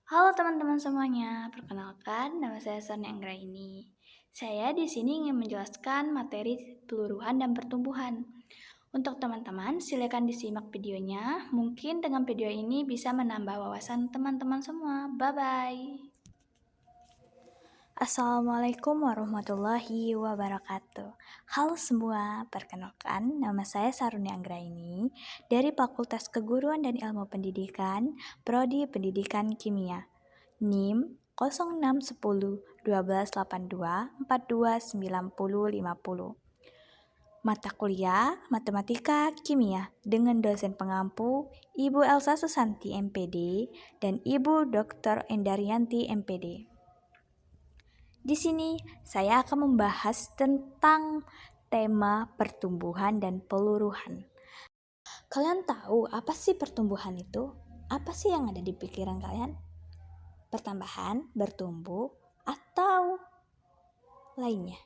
Halo teman-teman semuanya, perkenalkan nama saya Sony Anggraini. Saya di sini ingin menjelaskan materi peluruhan dan pertumbuhan. Untuk teman-teman, silakan disimak videonya. Mungkin dengan video ini bisa menambah wawasan teman-teman semua. Bye-bye. Assalamualaikum warahmatullahi wabarakatuh. Halo semua, perkenalkan nama saya Saruni Anggraini dari Fakultas Keguruan dan Ilmu Pendidikan, Prodi Pendidikan Kimia. NIM 0610 1282 42 90 50. Mata kuliah Matematika Kimia dengan dosen pengampu Ibu Elsa Susanti MPD dan Ibu Dr. Endarianti MPD. Di sini saya akan membahas tentang tema pertumbuhan dan peluruhan. Kalian tahu apa sih pertumbuhan itu? Apa sih yang ada di pikiran kalian? Pertambahan, bertumbuh, atau lainnya?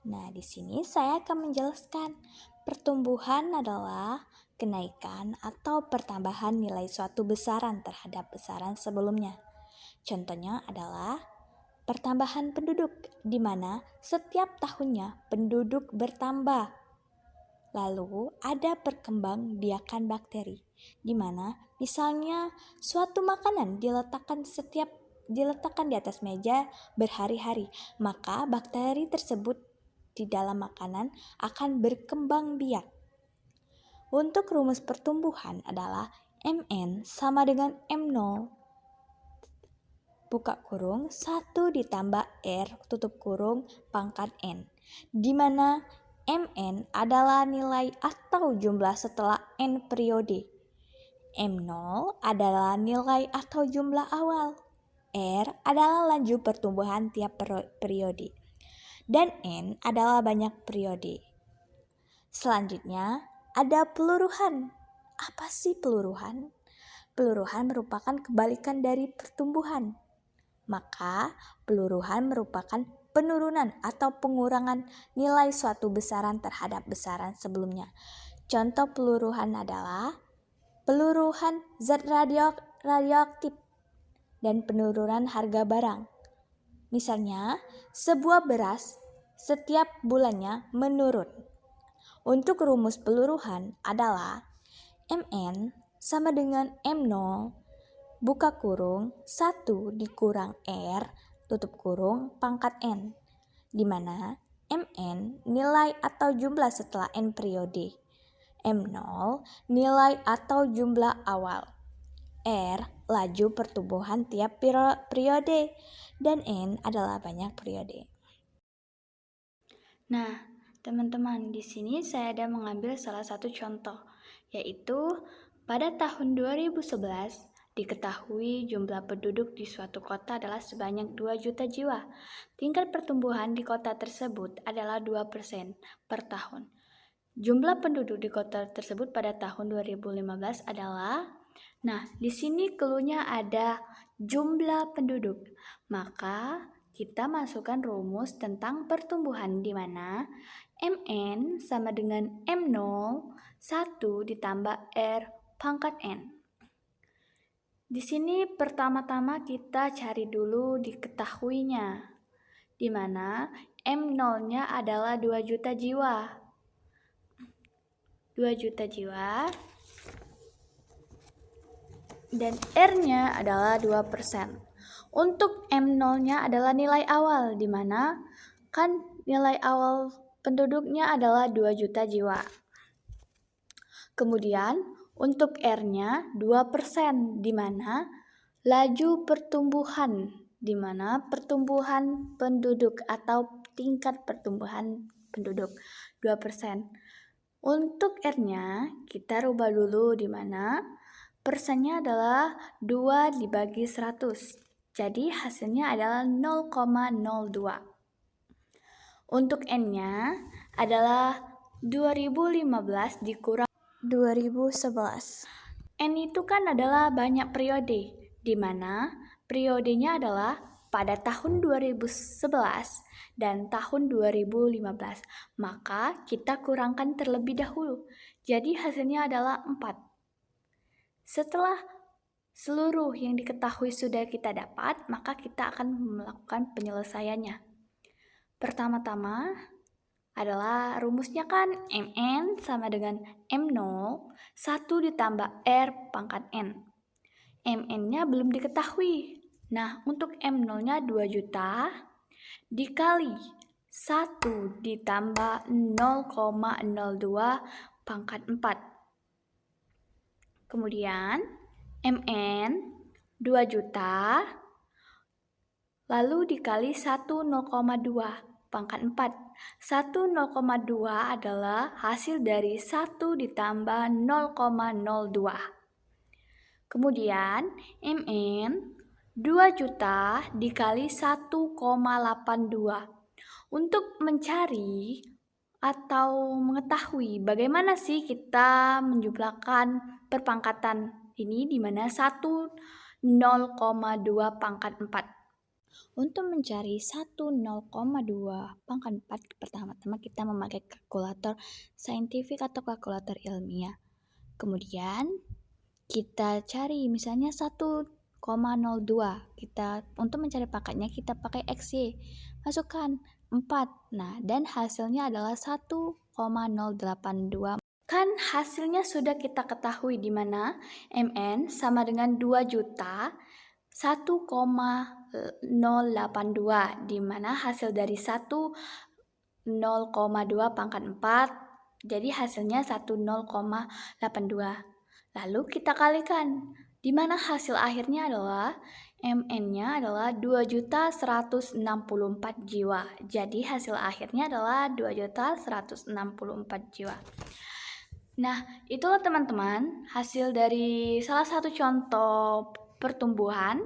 Nah, di sini saya akan menjelaskan pertumbuhan adalah kenaikan atau pertambahan nilai suatu besaran terhadap besaran sebelumnya. Contohnya adalah pertambahan penduduk, di mana setiap tahunnya penduduk bertambah. Lalu ada perkembangbiakan bakteri, di mana misalnya suatu makanan diletakkan di atas meja berhari-hari, maka bakteri tersebut di dalam makanan akan berkembang biak. Untuk rumus pertumbuhan adalah Mn sama dengan M0 buka kurung 1 ditambah R tutup kurung pangkat N, di mana Mn adalah nilai atau jumlah setelah N periode. M0 adalah nilai atau jumlah awal. R adalah laju pertumbuhan tiap periode. Dan N adalah banyak periode. Selanjutnya ada peluruhan. Apa sih peluruhan? Peluruhan merupakan kebalikan dari pertumbuhan. Maka peluruhan merupakan penurunan atau pengurangan nilai suatu besaran terhadap besaran sebelumnya. Contoh peluruhan adalah peluruhan zat radioaktif dan penurunan harga barang. Misalnya, sebuah beras setiap bulannya menurun. Untuk rumus peluruhan adalah Mn sama dengan M0 buka kurung 1 dikurang R tutup kurung pangkat N, di mana Mn nilai atau jumlah setelah N periode, M0 nilai atau jumlah awal, R laju pertumbuhan tiap periode, dan N adalah banyak periode. Nah, teman-teman, di sini saya ada mengambil salah satu contoh, yaitu pada tahun 2011 diketahui jumlah penduduk di suatu kota adalah sebanyak 2 juta jiwa. Tingkat pertumbuhan di kota tersebut adalah 2% per tahun. Jumlah penduduk di kota tersebut pada tahun 2015 adalah, nah di sini cluenya ada jumlah penduduk. Maka kita masukkan rumus tentang pertumbuhan di mana Mn sama dengan M0 1 ditambah R pangkat N. Di sini pertama-tama kita cari dulu diketahuinya, di mana M0-nya adalah 2 juta jiwa. 2 juta jiwa dan R-nya adalah 2%. Untuk M0-nya adalah nilai awal, di mana kan nilai awal penduduknya adalah 2 juta jiwa. Kemudian untuk R-nya 2%, di mana laju pertumbuhan, di mana pertumbuhan penduduk atau tingkat pertumbuhan penduduk 2%. Untuk R-nya kita rubah dulu, di mana persennya adalah 2 dibagi 100. Jadi hasilnya adalah 0,02. Untuk N-nya adalah 2015 dikurang 2011. N itu kan adalah banyak periode, di mana periodenya adalah pada tahun 2011 dan tahun 2015. Maka kita kurangkan terlebih dahulu. Jadi hasilnya adalah 4. Setelah seluruh yang diketahui sudah kita dapat, maka kita akan melakukan penyelesaiannya. Pertama-tama adalah rumusnya kan Mn sama dengan M0, 1 ditambah R pangkat N. Mn-nya belum diketahui. Nah, untuk M0-nya 2 juta dikali 1 ditambah 0,02 pangkat 4. Kemudian Mn 2 juta lalu dikali 1 0,2 pangkat 4. 1 0,2 adalah hasil dari 1 ditambah 0,02. Kemudian Mn 2 juta dikali 1,82. Untuk mencari atau mengetahui bagaimana sih kita menjumlahkan perpangkatan ini di mana 1 0,2 pangkat 4. Untuk mencari 1 0,2 pangkat 4, pertama-tama kita memakai kalkulator saintifik atau kalkulator ilmiah. Kemudian kita cari misalnya 1,02. Kita untuk mencari pangkatnya kita pakai XY. Masukkan 4. Nah, dan hasilnya adalah 1,082. Kan hasilnya sudah kita ketahui di mana Mn sama dengan 2 juta 1,082, di mana hasil dari 0,2 pangkat 4, jadi hasilnya 10,82. Lalu kita kalikan, di mana hasil akhirnya adalah Mn-nya adalah 2.164 jiwa. Jadi hasil akhirnya adalah 2.164 jiwa. Nah, itulah teman-teman hasil dari salah satu contoh pertumbuhan.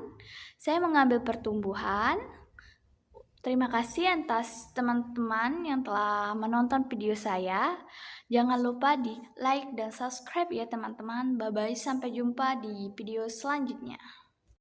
Saya mengambil pertumbuhan. Terima kasih atas teman-teman yang telah menonton video saya. Jangan lupa di like dan subscribe ya teman-teman. Bye-bye, sampai jumpa di video selanjutnya.